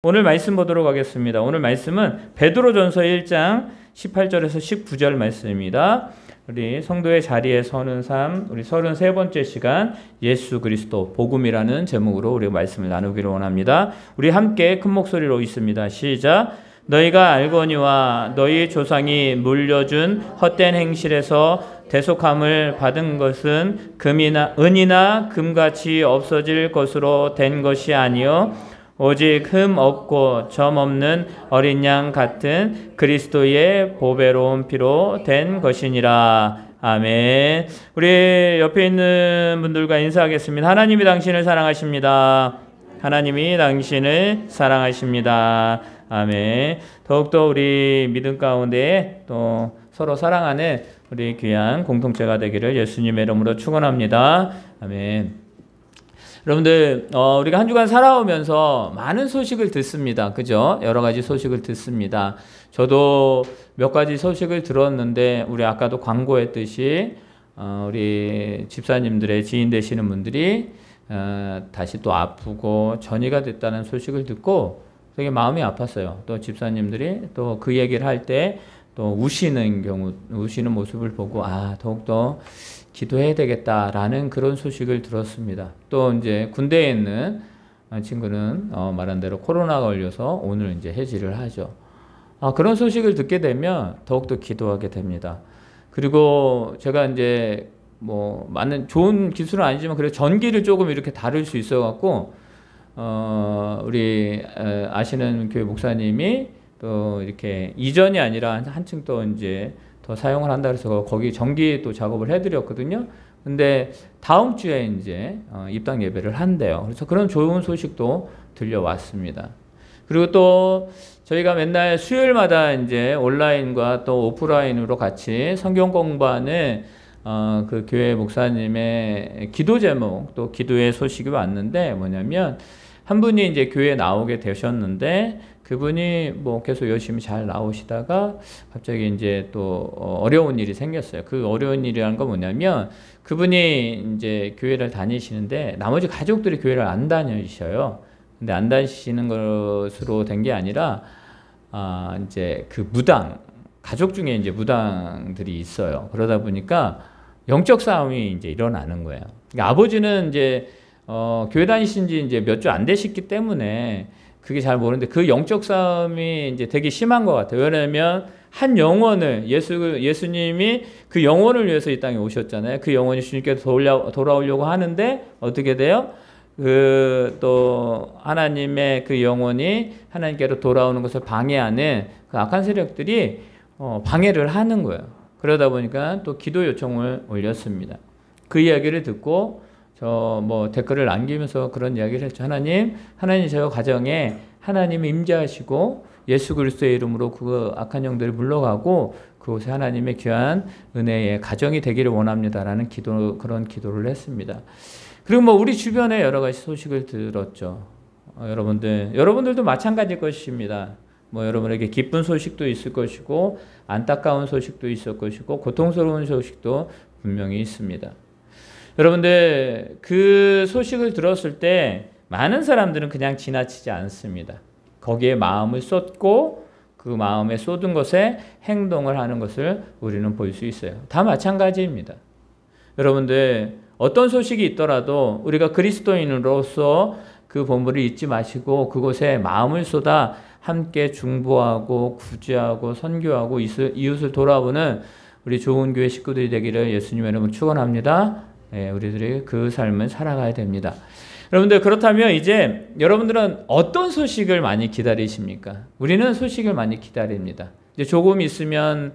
오늘 말씀 보도록 하겠습니다. 오늘 말씀은 베드로전서 1장 18절에서 19절 말씀입니다. 우리 성도의 자리에 서는 삶, 우리 33번째 시간 예수 그리스도 복음이라는 제목으로 우리 말씀을 나누기를 원합니다. 우리 함께 큰 목소리로 읽습니다. 시작. 너희가 알거니와 너희 조상이 물려준 헛된 행실에서 대속함을 받은 것은 은이나 금같이 없어질 것으로 된 것이 아니요 오직 흠 없고 점 없는 어린 양 같은 그리스도의 보배로운 피로 된 것이니라. 아멘. 우리 옆에 있는 분들과 인사하겠습니다. 하나님이 당신을 사랑하십니다. 하나님이 당신을 사랑하십니다. 아멘. 더욱더 우리 믿음 가운데 또 서로 사랑하는 우리 귀한 공동체가 되기를 예수님의 이름으로 축원합니다. 아멘. 여러분들 우리가 한 주간 살아오면서 많은 소식을 듣습니다. 그죠? 여러 가지 소식을 듣습니다. 저도 몇 가지 소식을 들었는데 우리 아까도 광고했듯이 우리 집사님들의 지인 되시는 분들이 다시 또 아프고 전이가 됐다는 소식을 듣고 되게 마음이 아팠어요. 또 집사님들이 또 그 얘기를 할 때 또 우시는 모습을 보고 더욱더 기도해야 되겠다라는 그런 소식을 들었습니다. 또 이제 군대에 있는 친구는 말한 대로 코로나가 걸려서 오늘 이제 해지를 하죠. 그런 소식을 듣게 되면 더욱더 기도하게 됩니다. 그리고 제가 이제 많은 좋은 기술은 아니지만 그래도 전기를 조금 이렇게 다룰 수 있어갖고 우리 아시는 교회 목사님이 또 이렇게 이전이 아니라 한층 또 이제 더 사용을 한다 그래서 거기 전기 또 작업을 해드렸거든요. 근데 다음 주에 이제 입당 예배를 한대요. 그래서 그런 좋은 소식도 들려왔습니다. 그리고 또 저희가 맨날 수요일마다 이제 온라인과 또 오프라인으로 같이 성경 공부하는 그 교회 목사님의 기도 제목 또 기도의 소식이 왔는데 뭐냐면 한 분이 이제 교회에 나오게 되셨는데 그분이 계속 열심히 잘 나오시다가 갑자기 이제 또 어려운 일이 생겼어요. 그 어려운 일이라는 건 뭐냐면 그분이 이제 교회를 다니시는데 나머지 가족들이 교회를 안 다니셔요. 근데 안 다니시는 것으로 된 게 아니라 이제 그 가족 중에 이제 무당들이 있어요. 그러다 보니까 영적 싸움이 이제 일어나는 거예요. 그러니까 아버지는 이제 교회 다니신 지 이제 몇 주 안 되셨기 때문에 그게 잘 모르는데 그 영적 싸움이 이제 되게 심한 것 같아요. 왜냐하면 한 영혼을 예수님이 그 영혼을 위해서 이 땅에 오셨잖아요. 그 영혼이 주님께서 돌아오려고 하는데 어떻게 돼요? 또 하나님의 그 영혼이 하나님께로 돌아오는 것을 방해하는 그 악한 세력들이 방해를 하는 거예요. 그러다 보니까 또 기도 요청을 올렸습니다. 그 이야기를 듣고 댓글을 남기면서 그런 이야기를 했죠. 하나님 저 가정에 하나님이 임재하시고 예수 그리스도의 이름으로 그 악한 영들을 물러가고 그곳에 하나님의 귀한 은혜의 가정이 되기를 원합니다라는 그런 기도를 했습니다. 그리고 우리 주변에 여러 가지 소식을 들었죠. 여러분들도 마찬가지일 것입니다. 여러분에게 기쁜 소식도 있을 것이고 안타까운 소식도 있을 것이고 고통스러운 소식도 분명히 있습니다. 여러분들 그 소식을 들었을 때 많은 사람들은 그냥 지나치지 않습니다. 거기에 마음을 쏟고 그 마음에 쏟은 것에 행동을 하는 것을 우리는 볼 수 있어요. 다 마찬가지입니다. 여러분들 어떤 소식이 있더라도 우리가 그리스도인으로서 그 본분을 잊지 마시고 그곳에 마음을 쏟아 함께 중보하고 구제하고 선교하고 이웃을 돌아보는 우리 좋은 교회 식구들이 되기를 예수님의 이름으로 축원합니다. 우리들이 그 삶을 살아가야 됩니다. 여러분들 그렇다면 이제 여러분들은 어떤 소식을 많이 기다리십니까? 우리는 소식을 많이 기다립니다. 이제 조금 있으면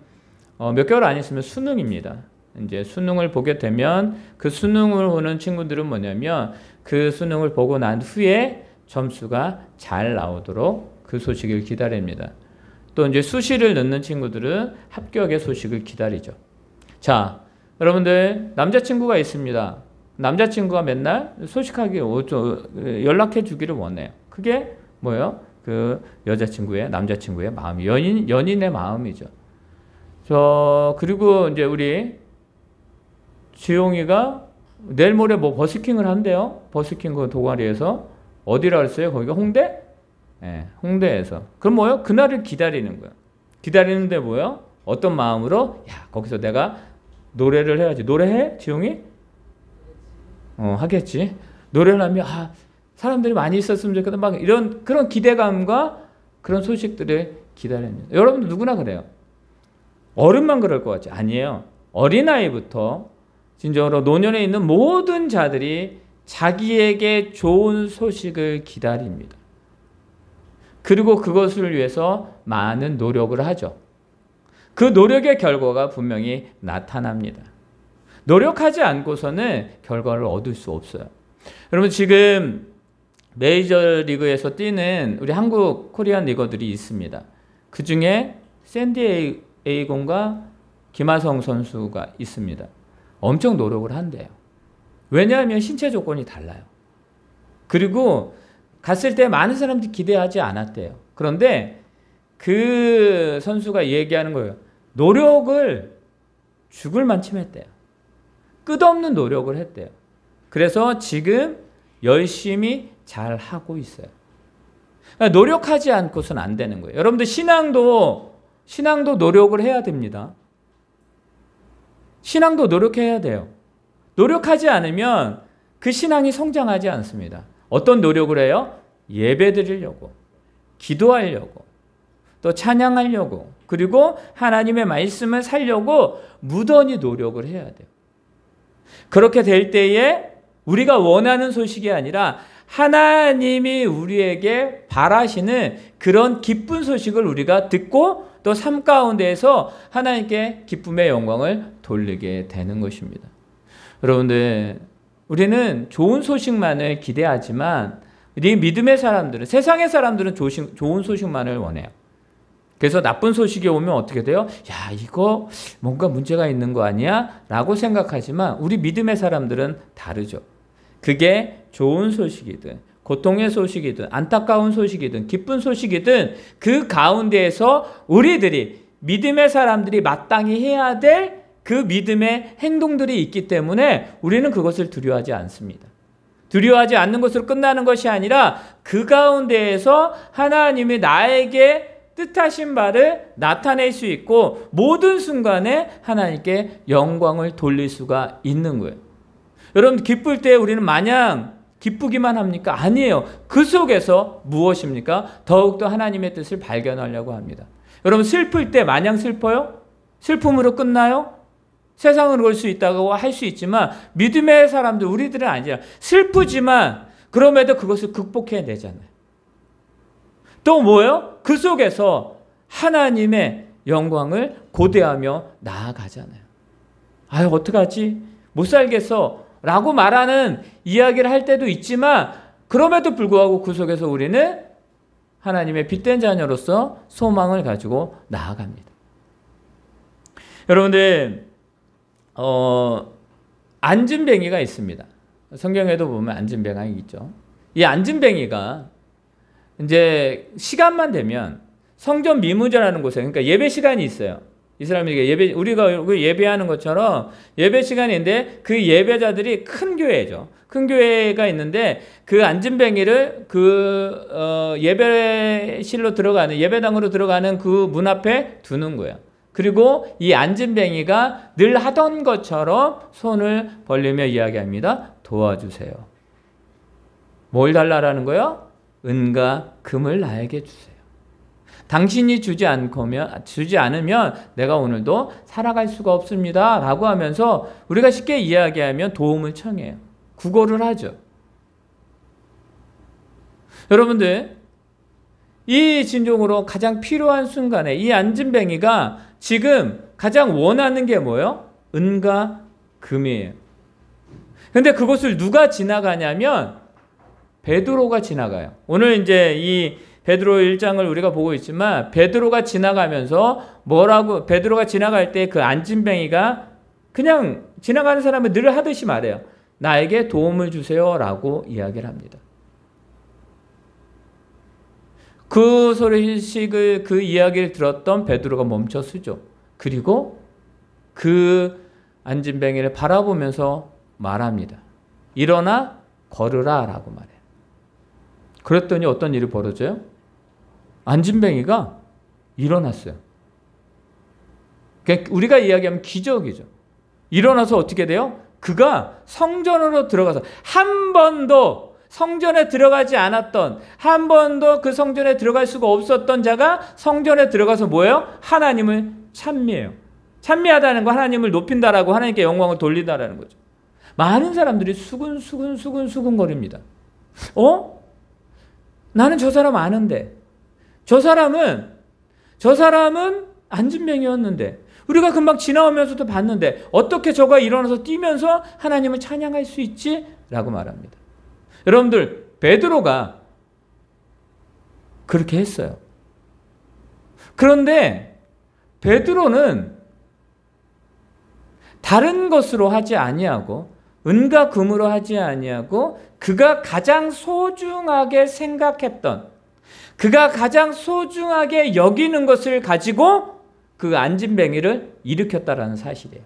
몇 개월 안 있으면 수능입니다. 이제 수능을 보게 되면 그 수능을 보는 친구들은 뭐냐면 그 수능을 보고 난 후에 점수가 잘 나오도록 그 소식을 기다립니다. 또 이제 수시를 넣는 친구들은 합격의 소식을 기다리죠. 자, 여러분들 남자친구가 있습니다. 남자친구가 맨날 소식하게 연락해 주기를 원해요. 그게 뭐예요? 그 남자친구의 마음, 연인의 마음이죠. 그리고 이제 우리 지용이가 내일 모레 버스킹을 한대요. 버스킹 그 동아리에서 어디라 그랬어요? 거기가 홍대? 예, 홍대에서. 그럼 뭐요? 그날을 기다리는 거예요. 기다리는데 뭐요? 어떤 마음으로? 야, 거기서 내가 노래를 해야지. 노래해? 지용이? 하겠지. 노래를 하면 사람들이 많이 있었으면 좋겠다. 막 이런 그런 기대감과 그런 소식들을 기다립니다. 여러분도 누구나 그래요. 어른만 그럴 것 같지? 아니에요. 어린아이부터 진정으로 노년에 있는 모든 자들이 자기에게 좋은 소식을 기다립니다. 그리고 그것을 위해서 많은 노력을 하죠. 그 노력의 결과가 분명히 나타납니다. 노력하지 않고서는 결과를 얻을 수 없어요. 여러분 지금 메이저리그에서 뛰는 우리 한국 코리안 리거들이 있습니다. 그 중에 샌디에이곤과 김하성 선수가 있습니다. 엄청 노력을 한대요. 왜냐하면 신체 조건이 달라요. 그리고 갔을 때 많은 사람들이 기대하지 않았대요. 그런데 그 선수가 얘기하는 거예요. 노력을 죽을 만큼 했대요. 끝없는 노력을 했대요. 그래서 지금 열심히 잘 하고 있어요. 그러니까 노력하지 않고서는 안 되는 거예요. 여러분들 신앙도 노력을 해야 됩니다. 신앙도 노력해야 돼요. 노력하지 않으면 그 신앙이 성장하지 않습니다. 어떤 노력을 해요? 예배 드리려고, 기도하려고, 또 찬양하려고, 그리고 하나님의 말씀을 살려고 무던히 노력을 해야 돼요. 그렇게 될 때에 우리가 원하는 소식이 아니라 하나님이 우리에게 바라시는 그런 기쁜 소식을 우리가 듣고 또 삶 가운데에서 하나님께 기쁨의 영광을 돌리게 되는 것입니다. 여러분들, 우리는 좋은 소식만을 기대하지만 우리 믿음의 사람들은, 세상의 사람들은 좋은 소식만을 원해요. 그래서 나쁜 소식이 오면 어떻게 돼요? 야, 이거 뭔가 문제가 있는 거 아니야? 라고 생각하지만 우리 믿음의 사람들은 다르죠. 그게 좋은 소식이든 고통의 소식이든 안타까운 소식이든 기쁜 소식이든 그 가운데에서 우리들이 믿음의 사람들이 마땅히 해야 될 그 믿음의 행동들이 있기 때문에 우리는 그것을 두려워하지 않습니다. 두려워하지 않는 것으로 끝나는 것이 아니라 그 가운데에서 하나님이 나에게 뜻하신 바를 나타낼 수 있고 모든 순간에 하나님께 영광을 돌릴 수가 있는 거예요. 여러분, 기쁠 때 우리는 마냥 기쁘기만 합니까? 아니에요. 그 속에서 무엇입니까? 더욱더 하나님의 뜻을 발견하려고 합니다. 여러분, 슬플 때 마냥 슬퍼요? 슬픔으로 끝나요? 세상은 그럴 수 있다고 할 수 있지만 믿음의 사람들, 우리들은 아니라 슬프지만 그럼에도 그것을 극복해내잖아요. 또 뭐예요? 그 속에서 하나님의 영광을 고대하며 나아가잖아요. 아유, 어떡하지? 못 살겠어 라고 말하는 이야기를 할 때도 있지만 그럼에도 불구하고 그 속에서 우리는 하나님의 빛된 자녀로서 소망을 가지고 나아갑니다. 여러분들, 안진뱅이가 있습니다. 성경에도 보면 안진뱅이가 있죠. 이 안진뱅이가 이제 시간만 되면 성전 미무전하는 곳에, 그러니까 예배 시간이 있어요. 이스라엘에게 우리가 예배하는 것처럼 예배 시간인데 그 예배자들이 큰 교회죠. 큰 교회가 있는데 그 안진뱅이를 예배실로 들어가는, 예배당으로 들어가는 그 문 앞에 두는 거예요. 그리고 이 안진뱅이가 늘 하던 것처럼 손을 벌리며 이야기합니다. 도와주세요. 뭘 달라라는 거예요? 은과 금을 나에게 주세요. 당신이 주지 않으면 내가 오늘도 살아갈 수가 없습니다. 라고 하면서 우리가 쉽게 이야기하면 도움을 청해요. 구걸을 하죠. 여러분들, 이 진정으로 가장 필요한 순간에 이 안진뱅이가 지금 가장 원하는 게 뭐예요? 은과 금이에요. 근데 그것을 누가 지나가냐면 베드로가 지나가요. 오늘 이제 이 베드로 1장을 우리가 보고 있지만 베드로가 지나가면서 베드로가 지나갈 때 그 안진뱅이가 그냥 지나가는 사람은 늘 하듯이 말해요. 나에게 도움을 주세요 라고 이야기를 합니다. 그 소식을, 그 이야기를 들었던 베드로가 멈춰서죠. 그리고 그 안진뱅이를 바라보면서 말합니다. 일어나 걸으라 라고 말해요. 그랬더니 어떤 일이 벌어져요? 안진뱅이가 일어났어요. 그러니까 우리가 이야기하면 기적이죠. 일어나서 어떻게 돼요? 그가 성전으로 들어가서 한 번도 성전에 들어가지 않았던, 한 번도 그 성전에 들어갈 수가 없었던 자가 성전에 들어가서 뭐예요? 하나님을 찬미해요. 찬미하다는 거 하나님을 높인다라고, 하나님께 영광을 돌린다라는 거죠. 많은 사람들이 수근거립니다. 나는 저 사람 아는데, 저 사람은 안진뱅이였는데, 우리가 금방 지나오면서도 봤는데 어떻게 저가 일어나서 뛰면서 하나님을 찬양할 수 있지? 라고 말합니다. 여러분들, 베드로가 그렇게 했어요. 그런데 베드로는 다른 것으로 하지 아니하고, 은과 금으로 하지 아니하고, 그가 가장 소중하게 생각했던, 그가 가장 소중하게 여기는 것을 가지고 그 안진뱅이를 일으켰다라는 사실이에요.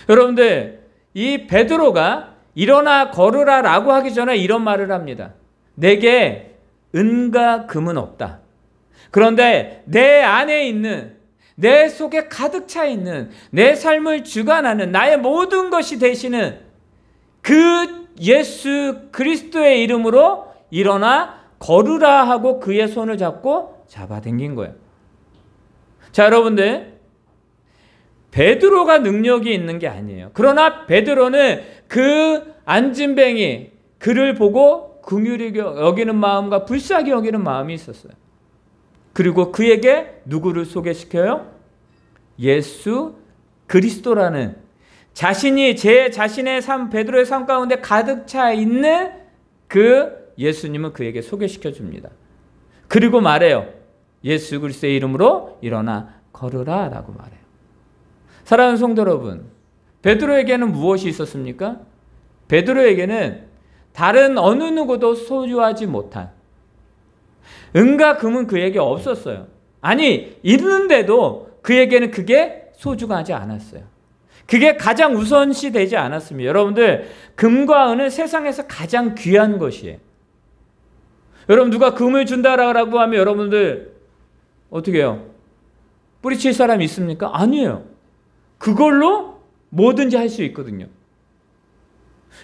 여러분들, 이 베드로가 일어나 걸으라 라고 하기 전에 이런 말을 합니다. 내게 은과 금은 없다. 그런데 내 안에 있는, 내 속에 가득 차 있는, 내 삶을 주관하는 나의 모든 것이 되시는 그 예수 그리스도의 이름으로 일어나 걸으라 하고 그의 손을 잡고 잡아당긴 거예요. 자, 여러분들, 베드로가 능력이 있는 게 아니에요. 그러나 베드로는 그 안진뱅이, 그를 보고 긍휼히 여기는 마음과 불쌍히 여기는 마음이 있었어요. 그리고 그에게 누구를 소개시켜요? 예수 그리스도라는, 자신이 제 자신의 삶, 베드로의 삶 가운데 가득 차 있는 그 예수님을 그에게 소개시켜 줍니다. 그리고 말해요. 예수 그리스도의 이름으로 일어나 걸으라 라고 말해요. 사랑하는 성도 여러분, 베드로에게는 무엇이 있었습니까? 베드로에게는 다른 어느 누구도 소유하지 못한, 은과 금은 그에게 없었어요. 아니, 있는데도 그에게는 그게 소중하지 않았어요. 그게 가장 우선시 되지 않았습니다. 여러분들, 금과 은은 세상에서 가장 귀한 것이에요. 여러분, 누가 금을 준다라고 하면 여러분들 어떻게 해요? 뿌리칠 사람이 있습니까? 아니에요. 그걸로 뭐든지 할 수 있거든요.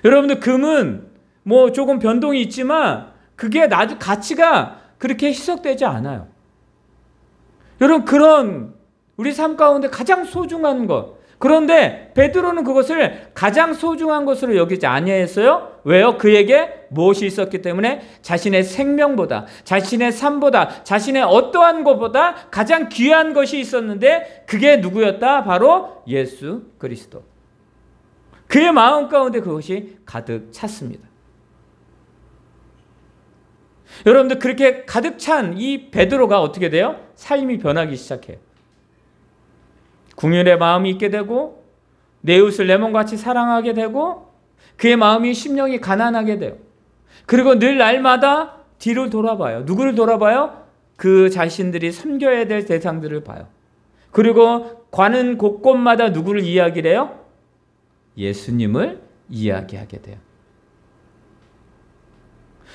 여러분들, 금은 뭐 조금 변동이 있지만 그게 나중 가치가 그렇게 희석되지 않아요. 여러분, 그런 우리 삶 가운데 가장 소중한 것, 그런데 베드로는 그것을 가장 소중한 것으로 여기지 아니했어요. 왜요? 그에게 무엇이 있었기 때문에? 자신의 생명보다, 자신의 삶보다, 자신의 어떠한 것보다 가장 귀한 것이 있었는데, 그게 누구였다? 바로 예수 그리스도. 그의 마음 가운데 그것이 가득 찼습니다. 여러분들, 그렇게 가득 찬 이 베드로가 어떻게 돼요? 삶이 변하기 시작해요. 긍휼의 마음이 있게 되고, 내 이웃을 내 몸같이 사랑하게 되고, 그의 마음이, 심령이 가난하게 돼요. 그리고 늘 날마다 뒤를 돌아봐요. 누구를 돌아봐요? 그 자신들이 섬겨야 될 대상들을 봐요. 그리고 가는 곳곳마다 누구를 이야기를 해요? 예수님을 이야기하게 돼요.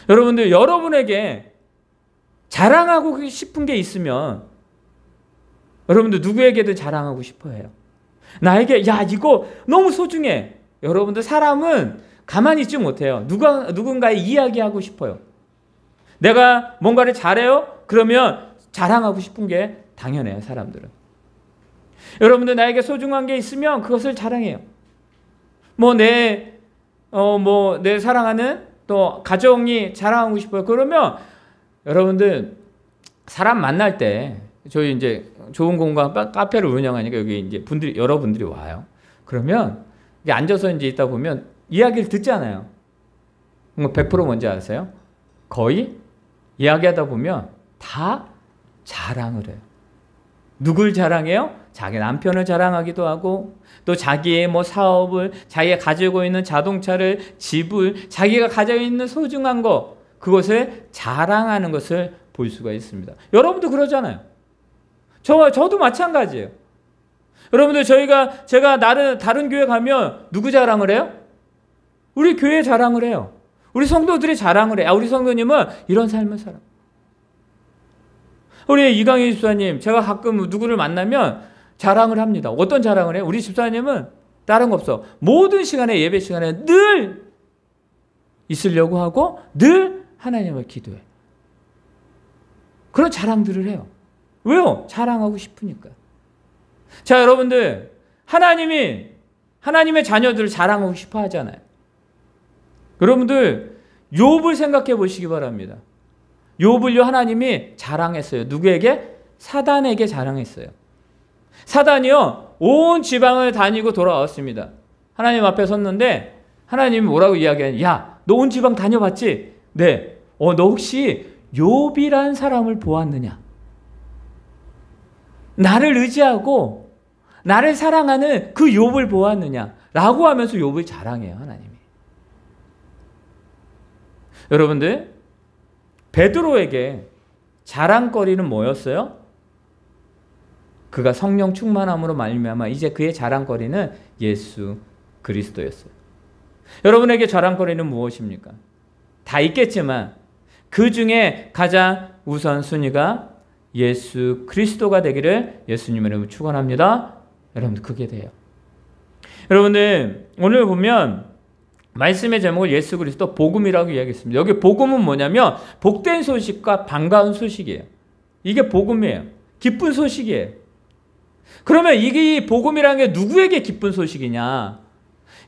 여러분들, 여러분에게 자랑하고 싶은 게 있으면 여러분들 누구에게든 자랑하고 싶어 해요. 나에게 야, 이거 너무 소중해. 여러분들, 사람은 가만히 있지 못해요. 누군가에 이야기하고 싶어요. 내가 뭔가를 잘해요? 그러면 자랑하고 싶은 게 당연해요, 사람들은. 여러분들, 나에게 소중한 게 있으면 그것을 자랑해요. 내 사랑하는 또 가정이 자랑하고 싶어요. 그러면 여러분들, 사람 만날 때, 저희 이제 좋은 공간 카페를 운영하니까 여기 이제 여러분들이 와요. 그러면 이제 앉아서 이제 있다 보면 이야기를 듣잖아요. 100% 뭔지 아세요? 거의 이야기하다 보면 다 자랑을 해요. 누굴 자랑해요? 자기 남편을 자랑하기도 하고, 또 자기의 사업을, 자기가 가지고 있는 자동차를, 집을, 자기가 가지고 있는 소중한 거, 그것을 자랑하는 것을 볼 수가 있습니다. 여러분도 그러잖아요. 저도 마찬가지예요. 여러분들, 제가 다른 교회 가면 누구 자랑을 해요? 우리 교회 자랑을 해요. 우리 성도들이 자랑을 해요. 우리 성도님은 이런 삶을 살아. 우리 이강희 집사님, 제가 가끔 누구를 만나면 자랑을 합니다. 어떤 자랑을 해요? 우리 집사님은 다른 거 없어. 모든 시간에, 예배 시간에 늘 있으려고 하고 늘 하나님을 기도해. 그런 자랑들을 해요. 왜요? 자랑하고 싶으니까. 자, 여러분들, 하나님이 하나님의 자녀들을 자랑하고 싶어 하잖아요. 여러분들, 욥을 생각해 보시기 바랍니다. 욥을요, 하나님이 자랑했어요. 누구에게? 사단에게 자랑했어요. 사단이요, 온 지방을 다니고 돌아왔습니다. 하나님 앞에 섰는데 하나님이 뭐라고 이야기하냐? 야, 너 온 지방 다녀봤지? 네. 너 혹시 욥이란 사람을 보았느냐? 나를 의지하고 나를 사랑하는 그 욥을 보았느냐? 라고 하면서 욥을 자랑해요, 하나님이. 여러분들, 베드로에게 자랑거리는 뭐였어요? 그가 성령 충만함으로 말미암아 이제 그의 자랑거리는 예수 그리스도였어요. 여러분에게 자랑거리는 무엇입니까? 다 있겠지만 그 중에 가장 우선순위가 예수 그리스도가 되기를 예수님의 이름으로 축원합니다. 여러분들, 그게 돼요. 여러분들, 오늘 보면 말씀의 제목을 예수 그리스도 복음이라고 이야기했습니다. 여기 복음은 뭐냐면 복된 소식과 반가운 소식이에요. 이게 복음이에요. 기쁜 소식이에요. 그러면 이게 복음이라는 게 누구에게 기쁜 소식이냐?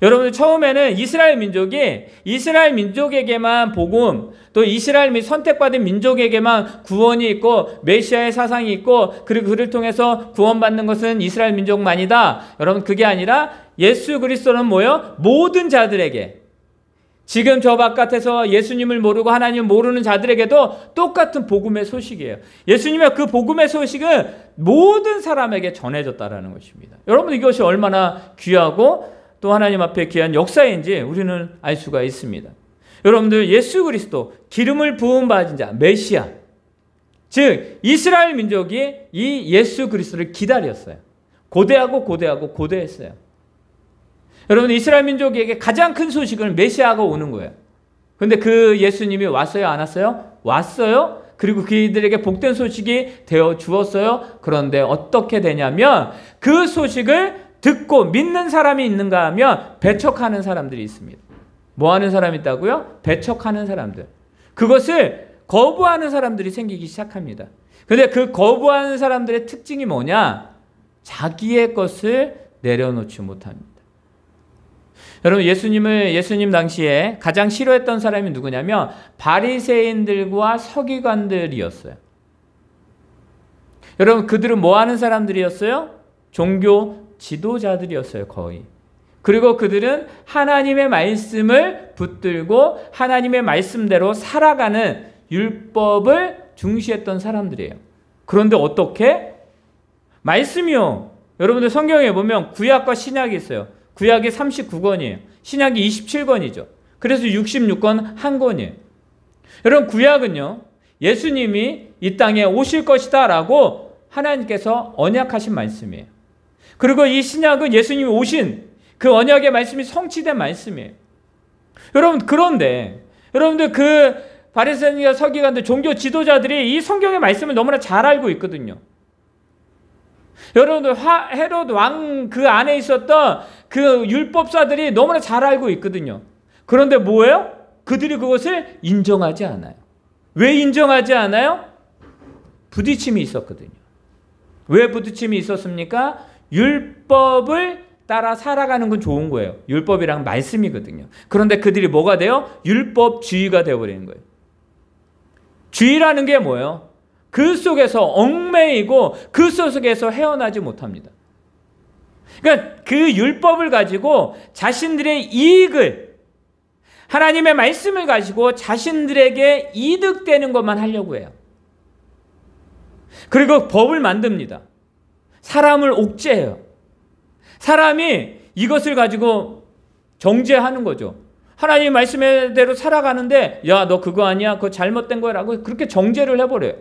여러분들, 처음에는 이스라엘 민족에게만 복음, 또 이스라엘 및 선택받은 민족에게만 구원이 있고 메시아의 사상이 있고 그리고 그를 통해서 구원받는 것은 이스라엘 민족만이다. 여러분, 그게 아니라 예수 그리스도는 뭐예요? 모든 자들에게, 지금 저 바깥에서 예수님을 모르고 하나님을 모르는 자들에게도 똑같은 복음의 소식이에요. 예수님의 그 복음의 소식은 모든 사람에게 전해졌다라는 것입니다. 여러분, 이것이 얼마나 귀하고 또 하나님 앞에 귀한 역사인지 우리는 알 수가 있습니다. 여러분들, 예수 그리스도, 기름을 부음받은 자, 메시아, 즉 이스라엘 민족이 이 예수 그리스도를 기다렸어요. 고대했어요. 여러분, 이스라엘 민족에게 가장 큰 소식은 메시아가 오는 거예요. 그런데 그 예수님이 왔어요, 안 왔어요? 왔어요. 그리고 그들에게 복된 소식이 되어 주었어요. 그런데 어떻게 되냐면 그 소식을 듣고 믿는 사람이 있는가 하면 배척하는 사람들이 있습니다. 뭐 하는 사람이 있다고요? 배척하는 사람들. 그것을 거부하는 사람들이 생기기 시작합니다. 그런데 그 거부하는 사람들의 특징이 뭐냐? 자기의 것을 내려놓지 못합니다. 여러분, 예수님 당시에 가장 싫어했던 사람이 누구냐면 바리새인들과 서기관들이었어요. 여러분, 그들은 뭐 하는 사람들이었어요? 종교 지도자들이었어요, 거의. 그리고 그들은 하나님의 말씀을 붙들고 하나님의 말씀대로 살아가는 율법을 중시했던 사람들이에요. 그런데 어떻게? 말씀이요. 여러분들, 성경에 보면 구약과 신약이 있어요. 구약이 39권이에요. 신약이 27권이죠. 그래서 66권 한 권이에요. 여러분, 구약은요, 예수님이 이 땅에 오실 것이다 라고 하나님께서 언약하신 말씀이에요. 그리고 이 신약은 예수님이 오신 그 언약의 말씀이 성취된 말씀이에요. 여러분, 그런데 여러분들, 그 바리새인과 서기관들, 종교 지도자들이 이 성경의 말씀을 너무나 잘 알고 있거든요. 여러분들, 헤롯 왕 그 안에 있었던 그 율법사들이 너무나 잘 알고 있거든요. 그런데 뭐예요? 그들이 그것을 인정하지 않아요. 왜 인정하지 않아요? 부딪힘이 있었거든요. 왜 부딪힘이 있었습니까? 율법을 따라 살아가는 건 좋은 거예요. 율법이란 말씀이거든요. 그런데 그들이 뭐가 돼요? 율법주의가 되어버리는 거예요. 주의라는 게 뭐예요? 그 속에서 얽매이고 그 속에서 헤어나지 못합니다. 그러니까 그 율법을 가지고 자신들의 이익을, 하나님의 말씀을 가지고 자신들에게 이득되는 것만 하려고 해요. 그리고 법을 만듭니다. 사람을 옥죄해요. 사람이 이것을 가지고 정죄하는 거죠. 하나님 말씀대로 살아가는데, 야, 너 그거 아니야? 그거 잘못된 거라고 그렇게 정죄를 해버려요.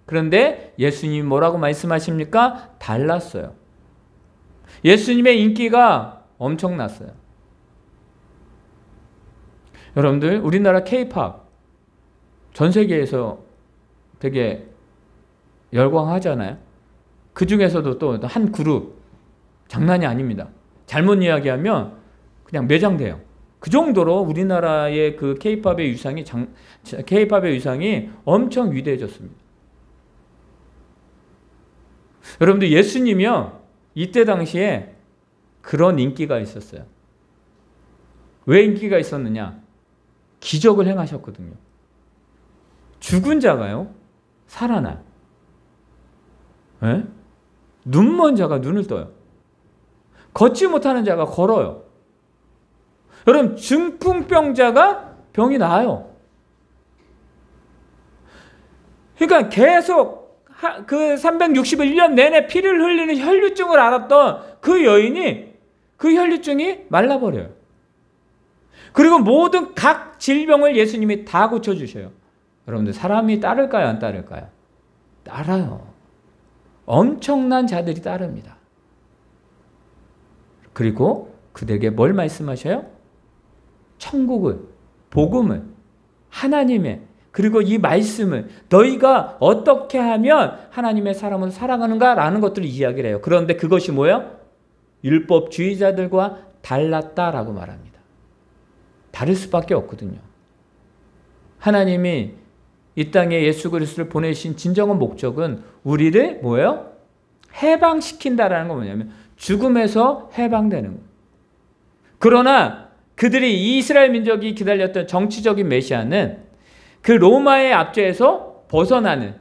그런데 예수님이 뭐라고 말씀하십니까? 달랐어요. 예수님의 인기가 엄청났어요. 여러분들, 우리나라 K-팝 전 세계에서 되게 열광하잖아요. 그 중에서도 또 한 그룹 장난이 아닙니다. 잘못 이야기하면 그냥 매장돼요. 그 정도로 우리나라의 그 K-팝의 유상이 엄청 위대해졌습니다. 여러분들 예수님이요, 이때 당시에 그런 인기가 있었어요. 왜 인기가 있었느냐? 기적을 행하셨거든요. 죽은 자가요, 살아나요. 예? 눈먼 자가 눈을 떠요. 걷지 못하는 자가 걸어요. 여러분, 중풍병자가 병이 나아요. 그러니까 계속 그 361년 내내 피를 흘리는 혈류증을 앓았던 그 여인이 그 혈류증이 말라버려요. 그리고 모든 각 질병을 예수님이 다 고쳐주셔요. 여러분들, 사람이 따를까요, 안 따를까요? 따라요. 엄청난 자들이 따릅니다. 그리고 그들에게 뭘 말씀하셔요? 천국을, 복음을, 하나님의, 그리고 이 말씀을 너희가 어떻게 하면 하나님의 사람을 사랑하는가 라는 것들을 이야기를 해요. 그런데 그것이 뭐예요? 율법주의자들과 달랐다라고 말합니다. 다를 수밖에 없거든요. 하나님이 이 땅에 예수 그리스도를 보내신 진정한 목적은 우리를 뭐예요? 해방시킨다라는 건 뭐냐면 죽음에서 해방되는 거예요. 그러나 그들이 이스라엘 민족이 기다렸던 정치적인 메시아는 그 로마의 압제에서 벗어나는,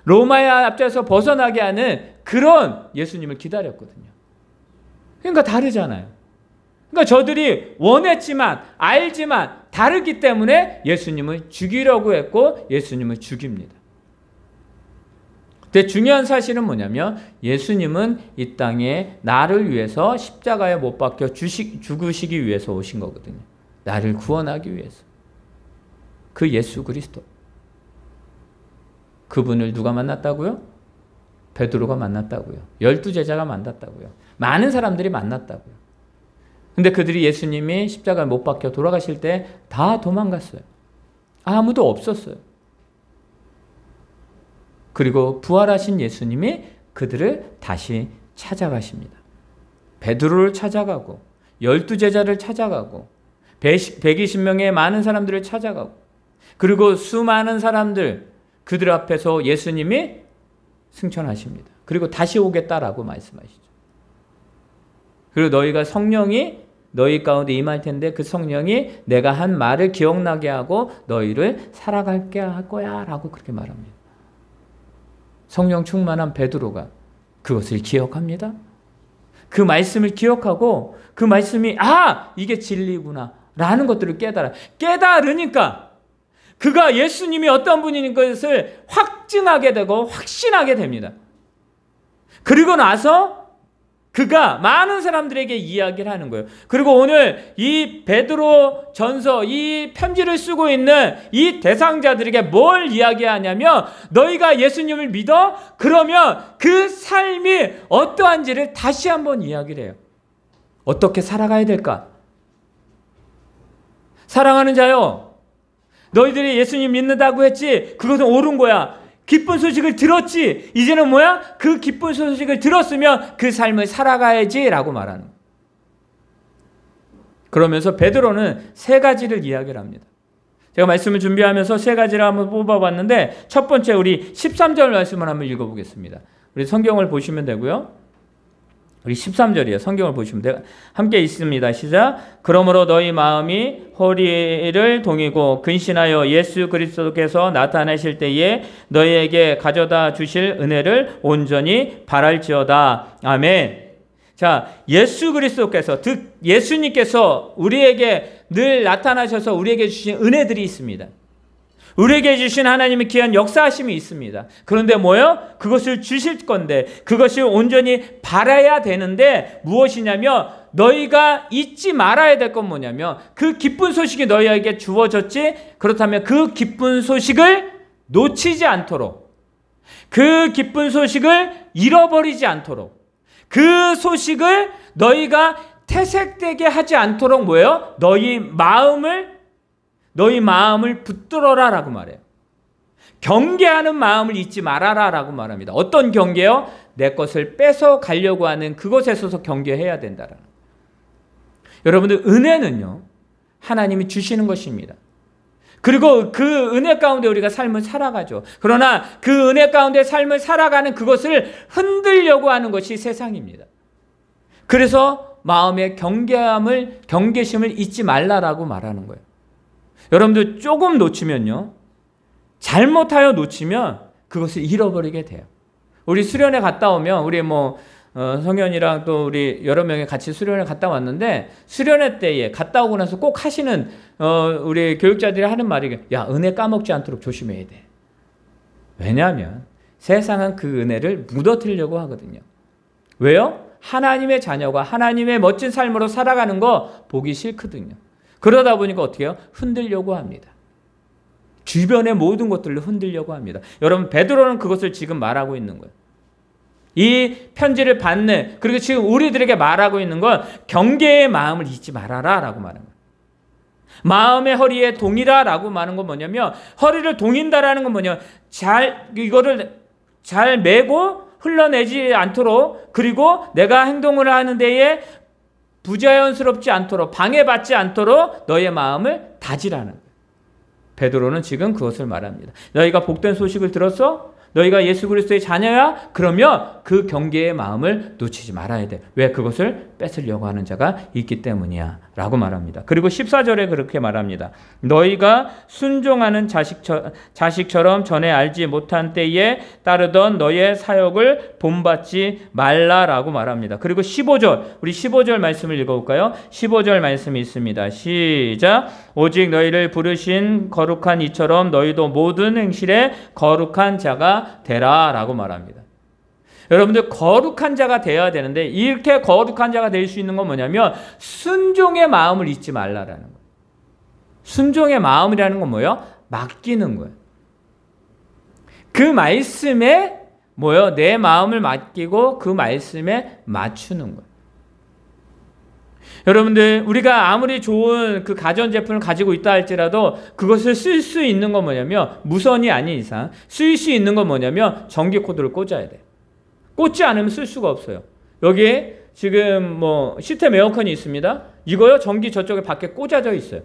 로마의 압제에서 벗어나게 하는 그런 예수님을 기다렸거든요. 그러니까 다르잖아요. 그러니까 저들이 원했지만 알지만 다르기 때문에 예수님을 죽이려고 했고 예수님을 죽입니다. 근데 중요한 사실은 뭐냐면 예수님은 이 땅에 나를 위해서 십자가에 못 박혀 죽으시기 위해서 오신 거거든요. 나를 구원하기 위해서. 그 예수 그리스도. 그분을 누가 만났다고요? 베드로가 만났다고요. 12제자가 만났다고요. 많은 사람들이 만났다고요. 근데 그들이 예수님이 십자가에 못 박혀 돌아가실 때 다 도망갔어요. 아무도 없었어요. 그리고 부활하신 예수님이 그들을 다시 찾아가십니다. 베드로를 찾아가고 12제자를 찾아가고 120명의 많은 사람들을 찾아가고 그리고 수많은 사람들 그들 앞에서 예수님이 승천하십니다. 그리고 다시 오겠다라고 말씀하시죠. 그리고 너희가 성령이 너희 가운데 임할 텐데 그 성령이 내가 한 말을 기억나게 하고 너희를 살아가게 할 거야 라고 그렇게 말합니다. 성령 충만한 베드로가 그것을 기억합니다. 그 말씀을 기억하고 그 말씀이 이게 진리구나 라는 것들을 깨달으니까 그가 예수님이 어떤 분인 것을 확증하게 되고 확신하게 됩니다. 그리고 나서 그가 많은 사람들에게 이야기를 하는 거예요. 그리고 오늘 이 베드로 전서, 이 편지를 쓰고 있는 이 대상자들에게 뭘 이야기하냐면 너희가 예수님을 믿어? 그러면 그 삶이 어떠한지를 다시 한번 이야기를 해요. 어떻게 살아가야 될까? 사랑하는 자요, 너희들이 예수님 믿는다고 했지? 그것은 옳은 거야. 기쁜 소식을 들었지? 이제는 뭐야? 그 기쁜 소식을 들었으면 그 삶을 살아가야지 라고 말하는 거예요. 그러면서 베드로는 세 가지를 이야기를 합니다. 제가 말씀을 준비하면서 세 가지를 한번 뽑아봤는데 첫 번째 우리 13절 말씀을 한번 읽어보겠습니다. 우리 성경을 보시면 되고요. 우리 13절이에요. 성경을 보시면 돼요. 함께 있습니다. 시작. 그러므로 너희 마음이 허리를 동이고 근신하여 예수 그리스도께서 나타나실 때에 너희에게 가져다 주실 은혜를 온전히 바랄지어다. 아멘. 자, 예수 그리스도께서, 즉 예수님께서 우리에게 늘 나타나셔서 우리에게 주신 은혜들이 있습니다. 우리에게 주신 하나님의 귀한 역사하심이 있습니다. 그런데 뭐요? 그것을 주실 건데 그것을 온전히 바라야 되는데 무엇이냐면 너희가 잊지 말아야 될 건 뭐냐면 그 기쁜 소식이 너희에게 주어졌지. 그렇다면 그 기쁜 소식을 놓치지 않도록, 그 기쁜 소식을 잃어버리지 않도록, 그 소식을 너희가 퇴색되게 하지 않도록 뭐예요? 너희 마음을 붙들어라 라고 말해요. 경계하는 마음을 잊지 말아라 라고 말합니다. 어떤 경계요? 내 것을 뺏어 가려고 하는 그것에 있어서 경계해야 된다라는. 여러분들, 은혜는요, 하나님이 주시는 것입니다. 그리고 그 은혜 가운데 우리가 삶을 살아가죠. 그러나 그 은혜 가운데 삶을 살아가는 그것을 흔들려고 하는 것이 세상입니다. 그래서 마음의 경계심을 잊지 말라라고 말하는 거예요. 여러분들, 조금 놓치면요, 잘못하여 놓치면 그것을 잃어버리게 돼요. 우리 수련회 갔다 오면, 우리 성현이랑 또 우리 여러 명이 같이 수련회 갔다 왔는데, 수련회 때에 갔다 오고 나서 꼭 하시는 우리 교육자들이 하는 말이, 야, 은혜 까먹지 않도록 조심해야 돼. 왜냐하면 세상은 그 은혜를 묻어뜨리려고 하거든요. 왜요? 하나님의 자녀가 하나님의 멋진 삶으로 살아가는 거 보기 싫거든요. 그러다 보니까 어떻게 해요? 흔들려고 합니다. 주변의 모든 것들로 흔들려고 합니다. 여러분, 베드로는 그것을 지금 말하고 있는 거예요. 이 편지를 받는, 그리고 지금 우리들에게 말하고 있는 건 경계의 마음을 잊지 말아라 라고 말하는 거예요. 마음의 허리에 동이라 라고 말하는 건 뭐냐면, 허리를 동인다라는 건 뭐냐면, 이거를 잘 메고 흘러내지 않도록, 그리고 내가 행동을 하는 데에 부자연스럽지 않도록, 방해받지 않도록 너의 마음을 다지라는 거예요. 베드로는 지금 그것을 말합니다. 너희가 복된 소식을 들었어? 너희가 예수 그리스도의 자녀야? 그러면 그 경계의 마음을 놓치지 말아야 돼. 왜? 그것을 뺏으려고 하는 자가 있기 때문이야 라고 말합니다. 그리고 14절에 그렇게 말합니다. 너희가 순종하는 자식처럼 전에 알지 못한 때에 따르던 너의 사역을 본받지 말라라고 말합니다. 그리고 15절, 우리 15절 말씀을 읽어볼까요? 15절 말씀이 있습니다. 시작. 오직 너희를 부르신 거룩한 이처럼 너희도 모든 행실에 거룩한 자가 되라 라고 말합니다. 여러분들, 거룩한 자가 되어야 되는데, 이렇게 거룩한 자가 될 수 있는 건 뭐냐면 순종의 마음을 잊지 말라라는 거예요. 순종의 마음이라는 건 뭐예요? 맡기는 거예요. 그 말씀에 내 마음을 맡기고 그 말씀에 맞추는 거예요. 여러분들, 우리가 아무리 좋은 그 가전제품을 가지고 있다 할지라도 그것을 쓸 수 있는 건 뭐냐면, 무선이 아닌 이상 쓸 수 있는 건 뭐냐면 전기 코드를 꽂아야 돼요. 꽂지 않으면 쓸 수가 없어요. 여기에 지금 시스템 에어컨이 있습니다. 이거요, 전기 저쪽에 밖에 꽂아져 있어요.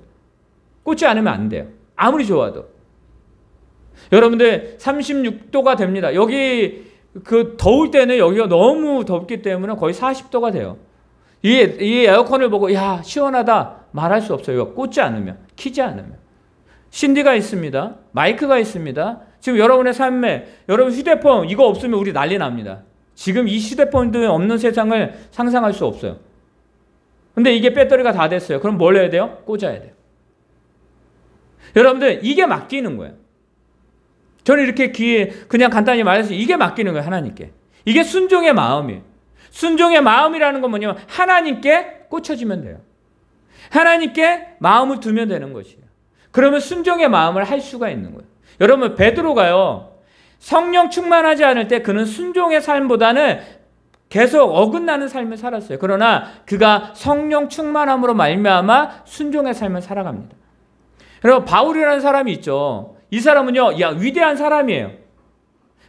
꽂지 않으면 안 돼요. 아무리 좋아도. 여러분들, 36도가 됩니다. 여기 더울 때는 여기가 너무 덥기 때문에 거의 40도가 돼요. 이 에어컨을 보고 야, 시원하다 말할 수 없어요. 이거 꽂지 않으면, 키지 않으면. CD가 있습니다. 마이크가 있습니다. 지금 여러분의 삶에, 여러분 휴대폰 이거 없으면 우리 난리 납니다. 지금 이 휴대폰도 없는 세상을 상상할 수 없어요. 근데 이게 배터리가 다 됐어요. 그럼 뭘 해야 돼요? 꽂아야 돼요. 여러분들, 이게 맡기는 거예요. 저는 이렇게 그냥 간단히 말해서 이게 맡기는 거예요. 하나님께. 이게 순종의 마음이에요. 순종의 마음이라는 건 뭐냐면 하나님께 꽂혀지면 돼요. 하나님께 마음을 두면 되는 것이에요. 그러면 순종의 마음을 할 수가 있는 거예요. 여러분, 베드로가요, 성령 충만하지 않을 때 그는 순종의 삶보다는 계속 어긋나는 삶을 살았어요. 그러나 그가 성령 충만함으로 말미암아 순종의 삶을 살아갑니다. 그리고 바울이라는 사람이 있죠. 이 사람은요, 위대한 사람이에요.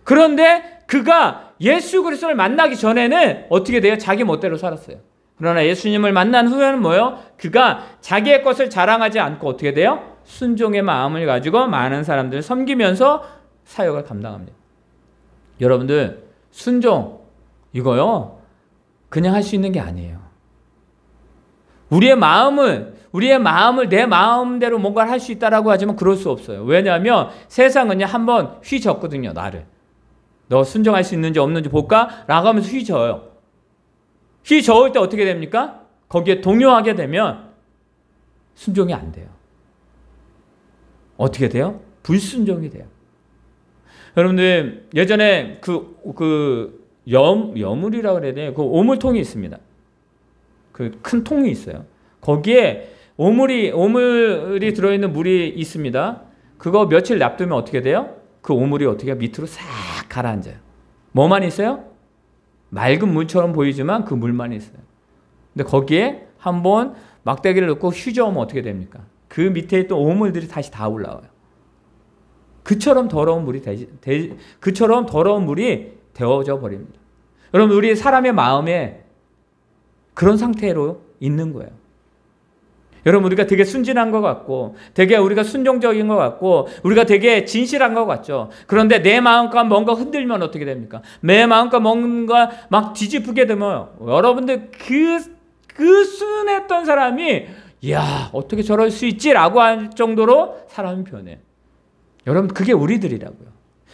그런데 그가 예수 그리스도를 만나기 전에는 어떻게 돼요? 자기 멋대로 살았어요. 그러나 예수님을 만난 후에는 뭐예요? 그가 자기의 것을 자랑하지 않고 어떻게 돼요? 순종의 마음을 가지고 많은 사람들을 섬기면서 사역을 감당합니다. 여러분들, 순종 이거요, 그냥 할 수 있는 게 아니에요. 우리의 마음을 내 마음대로 뭔가를 할 수 있다라고 하지만 그럴 수 없어요. 왜냐하면 세상은요, 한번 휘젓거든요. 나를. 너 순종할 수 있는지 없는지 볼까? 라고 하면서 휘저어요. 휘저을 때 어떻게 됩니까? 거기에 동요하게 되면 순종이 안 돼요. 어떻게 돼요? 불순종이 돼요. 여러분들, 예전에 여물이라고 그래야 돼요. 그 오물통이 있습니다. 그 큰 통이 있어요. 거기에 오물이 들어있는 물이 있습니다. 그거 며칠 놔두면 어떻게 돼요? 그 오물이 어떻게 밑으로 싹 가라앉아요. 뭐만 있어요? 맑은 물처럼 보이지만 그 물만 있어요. 근데 거기에 한번 막대기를 넣고 휘저으면 어떻게 됩니까? 그 밑에 있던 오물들이 다시 다 올라와요. 그처럼 더러운 물이 그처럼 더러운 물이 되어져 버립니다. 여러분, 우리 사람의 마음에 그런 상태로 있는 거예요. 여러분, 우리가 되게 순진한 것 같고, 되게 우리가 순종적인 것 같고, 우리가 되게 진실한 것 같죠. 그런데 내 마음과 뭔가 흔들면 어떻게 됩니까? 내 마음과 뭔가 막 뒤집히게 되면, 여러분들 그 순했던 사람이, 이야, 어떻게 저럴 수 있지라고 할 정도로 사람이 변해. 여러분, 그게 우리들이라고요.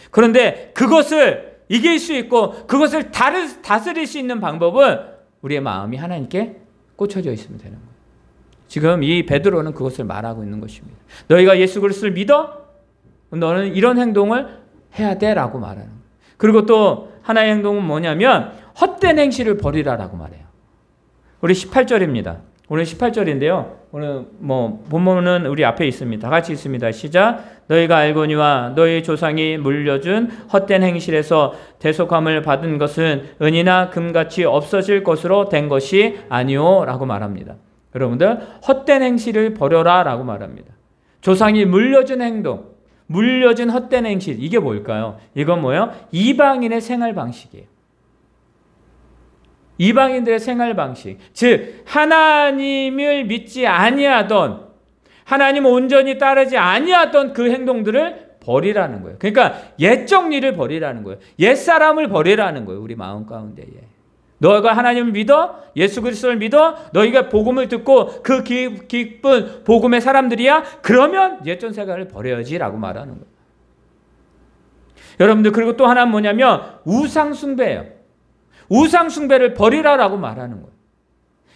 그런데 그것을 이길 수 있고, 그것을 다스릴 수 있는 방법은 우리의 마음이 하나님께 꽂혀져 있으면 되는 거예요. 지금 이 베드로는 그것을 말하고 있는 것입니다. 너희가 예수 그리스도를 믿어? 너는 이런 행동을 해야 돼 라고 말하는 거예요. 그리고 또 하나의 행동은 뭐냐면 헛된 행실을 버리라라고 말해요. 우리 18절입니다. 오늘 18절인데요. 오늘 본문은 우리 앞에 있습니다. 다 같이 있습니다. 시작. 너희가 알거니와 너희 조상이 물려준 헛된 행실에서 대속함을 받은 것은 은이나 금같이 없어질 것으로 된 것이 아니오 라고 말합니다. 여러분들, 헛된 행실을 버려라 라고 말합니다. 조상이 물려준 행동, 물려준 헛된 행실, 이게 뭘까요? 이건 뭐예요? 이방인의 생활 방식이에요. 이방인들의 생활 방식, 즉 하나님을 믿지 아니하던, 하나님을 온전히 따르지 아니하던 그 행동들을 버리라는 거예요. 그러니까 옛 정리를 버리라는 거예요. 옛 사람을 버리라는 거예요. 우리 마음 가운데에. 너희가 하나님을 믿어? 예수 그리스도를 믿어? 너희가 복음을 듣고 그 기쁜 복음의 사람들이야? 그러면 옛전 생활을 버려야지 라고 말하는 거예요. 여러분들, 그리고 또 하나는 뭐냐면 우상 숭배예요. 우상 숭배를 버리라라고 말하는 거예요.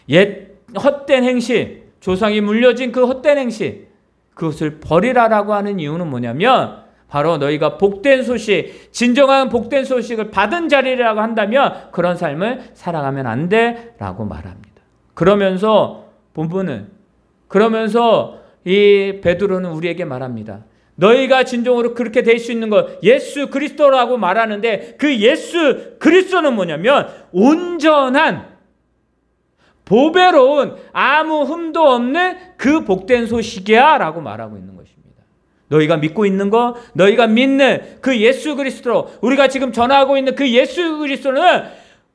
옛 헛된 행실, 조상이 물려진 그 헛된 행실, 그것을 버리라라고 하는 이유는 뭐냐면 바로 너희가 복된 소식, 진정한 복된 소식을 받은 자리라고 한다면 그런 삶을 살아가면 안 돼라고 말합니다. 그러면서 본문은, 그러면서 이 베드로는 우리에게 말합니다. 너희가 진정으로 그렇게 될 수 있는 것, 예수 그리스도라고 말하는데 그 예수 그리스도는 뭐냐면 온전한, 보배로운, 아무 흠도 없는 그 복된 소식이야 라고 말하고 있는 것입니다. 너희가 믿고 있는 거, 너희가 믿는 그 예수 그리스도, 우리가 지금 전하고 있는 그 예수 그리스도는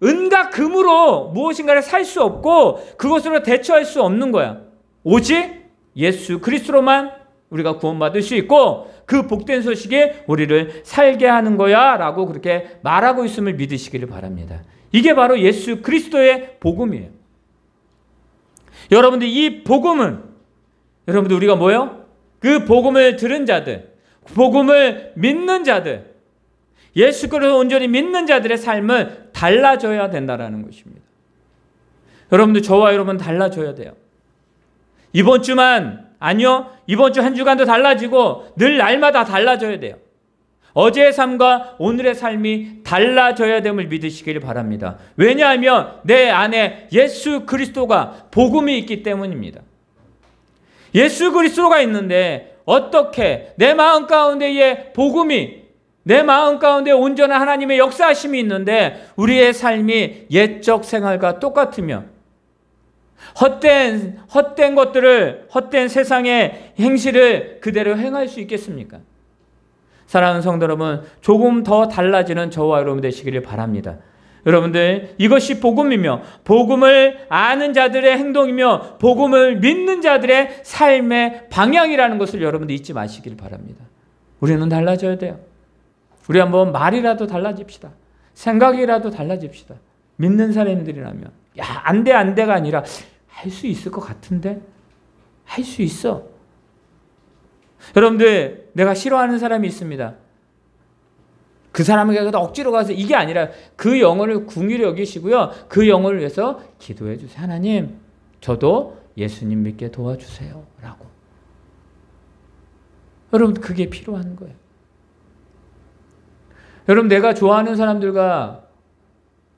은과 금으로 무엇인가를 살 수 없고 그것으로 대처할 수 없는 거야. 오직 예수 그리스도로만 우리가 구원받을 수 있고 그 복된 소식에 우리를 살게 하는 거야 라고 그렇게 말하고 있음을 믿으시기를 바랍니다. 이게 바로 예수 그리스도의 복음이에요. 여러분들, 이 복음은, 여러분들, 우리가 뭐예요? 그 복음을 들은 자들, 복음을 믿는 자들, 예수 그리스도를 온전히 믿는 자들의 삶은 달라져야 된다는 것입니다. 여러분들, 저와 여러분 달라져야 돼요. 이번 주만, 아니요, 이번 주 한 주간도 달라지고 늘 날마다 달라져야 돼요. 어제의 삶과 오늘의 삶이 달라져야 됨을 믿으시길 바랍니다. 왜냐하면 내 안에 예수 그리스도가 복음이 있기 때문입니다. 예수 그리스도가 있는데 어떻게 내 마음 가운데에 복음이, 내 마음 가운데 온전한 하나님의 역사하심이 있는데 우리의 삶이 옛적 생활과 똑같으면 헛된 것들을, 헛된 세상의 행실을 그대로 행할 수 있겠습니까? 사랑하는 성도 여러분, 조금 더 달라지는 저와 여러분 되시기를 바랍니다. 여러분들, 이것이 복음이며 복음을 아는 자들의 행동이며 복음을 믿는 자들의 삶의 방향이라는 것을 여러분들 잊지 마시길 바랍니다. 우리는 달라져야 돼요. 우리 한번 말이라도 달라집시다. 생각이라도 달라집시다. 믿는 사람들이라면 야, 안 돼가 아니라 할 수 있을 것 같은데? 할 수 있어. 여러분들, 내가 싫어하는 사람이 있습니다. 그 사람에게 억지로 가서 이게 아니라 그 영혼을 긍휼히 여기시고요. 그 영혼을 위해서 기도해 주세요. 하나님, 저도 예수님 믿게 도와주세요. 라고. 여러분, 그게 필요한 거예요. 여러분, 내가 좋아하는 사람들과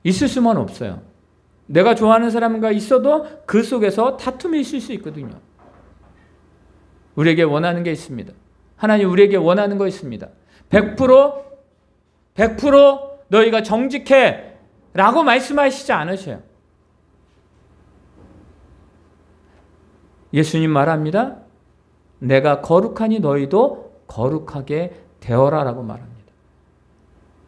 있을 수만 없어요. 내가 좋아하는 사람과 있어도 그 속에서 다툼이 있을 수 있거든요. 우리에게 원하는 게 있습니다. 하나님 우리에게 원하는 거 있습니다. 100% 너희가 정직해 라고 말씀하시지 않으셔요. 예수님 말합니다. 내가 거룩하니 너희도 거룩하게 되어라라고 말합니다.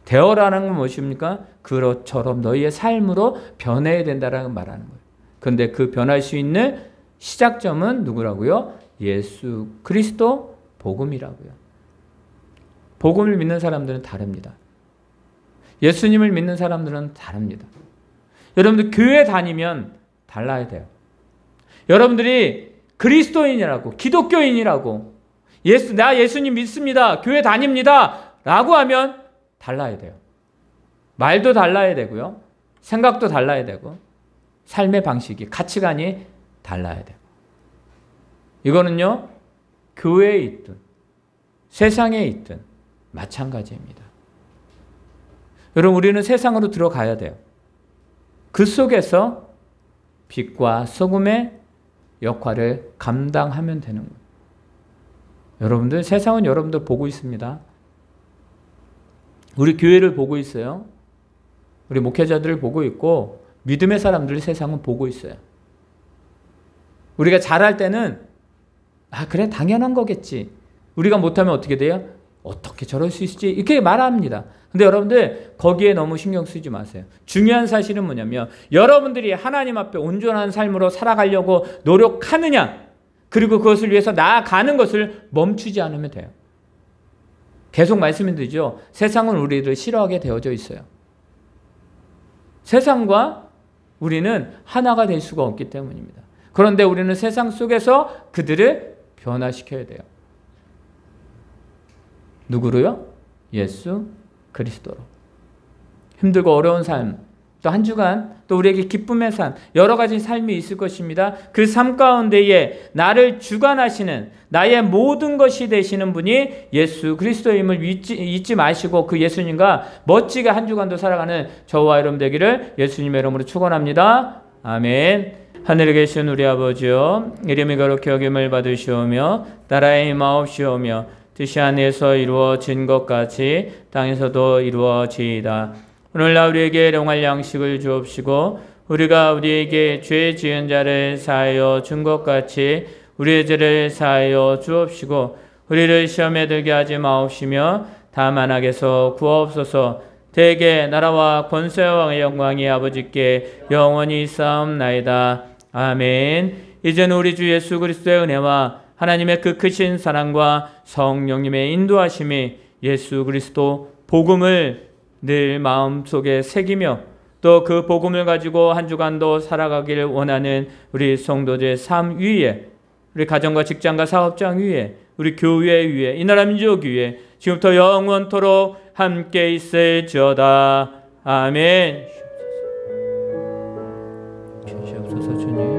되어라는 건 무엇입니까? 그것처럼 너희의 삶으로 변해야 된다라는 말하는 거예요. 그런데 그 변할 수 있는 시작점은 누구라고요? 예수 그리스도 복음이라고요. 복음을 믿는 사람들은 다릅니다. 예수님을 믿는 사람들은 다릅니다. 여러분들 교회 다니면 달라야 돼요. 여러분들이 그리스도인이라고, 기독교인이라고, 나 예수님 믿습니다, 교회 다닙니다 라고 하면 달라야 돼요. 말도 달라야 되고요. 생각도 달라야 되고, 삶의 방식이, 가치관이 달라야 되고. 이거는요, 교회에 있든 세상에 있든 마찬가지입니다. 여러분, 우리는 세상으로 들어가야 돼요. 그 속에서 빛과 소금의 역할을 감당하면 되는 거예요. 여러분들, 세상은 여러분들 보고 있습니다. 우리 교회를 보고 있어요. 우리 목회자들을 보고 있고, 믿음의 사람들이 세상은 보고 있어요. 우리가 잘할 때는 그래, 당연한 거겠지. 우리가 못하면 어떻게 돼요? 어떻게 저럴 수 있지? 이렇게 말합니다. 근데 여러분들 거기에 너무 신경 쓰지 마세요. 중요한 사실은 뭐냐면 여러분들이 하나님 앞에 온전한 삶으로 살아가려고 노력하느냐, 그리고 그것을 위해서 나아가는 것을 멈추지 않으면 돼요. 계속 말씀드리죠. 세상은 우리를 싫어하게 되어져 있어요. 세상과 우리는 하나가 될 수가 없기 때문입니다. 그런데 우리는 세상 속에서 그들을 변화시켜야 돼요. 누구로요? 예수 그리스도로. 힘들고 어려운 삶, 또 한 주간, 또 우리에게 기쁨의 삶, 여러 가지 삶이 있을 것입니다. 그 삶 가운데에 나를 주관하시는, 나의 모든 것이 되시는 분이 예수 그리스도임을 잊지 마시고 그 예수님과 멋지게 한 주간도 살아가는 저와 여러분 되기를 예수님의 이름으로 축원합니다. 아멘. 하늘에 계신 우리 아버지여, 이름이 거룩히 여김을 받으시오며 나라의 임하옵시오며 뜻이 하늘에서 이루어진 것 같이 땅에서도 이루어지이다. 오늘날 우리에게 일용할 양식을 주옵시고 우리가 우리에게 죄 지은 자를 사하여 준 것 같이 우리의 죄를 사하여 주옵시고 우리를 시험에 들게 하지 마옵시며 다만 악에서 구하옵소서. 대개 나라와 권세와 영광이 아버지께 영원히 있사옵나이다. 아멘. 이제는 우리 주 예수 그리스도의 은혜와 하나님의 그 크신 사랑과 성령님의 인도하심이 예수 그리스도 복음을 늘 마음속에 새기며 또 그 복음을 가지고 한 주간도 살아가기를 원하는 우리 성도들의 삶 위에, 우리 가정과 직장과 사업장 위에, 우리 교회 위에, 이 나라 민족 위에 지금부터 영원토록 함께 있을지어다. 아멘. 주시옵소서 주님.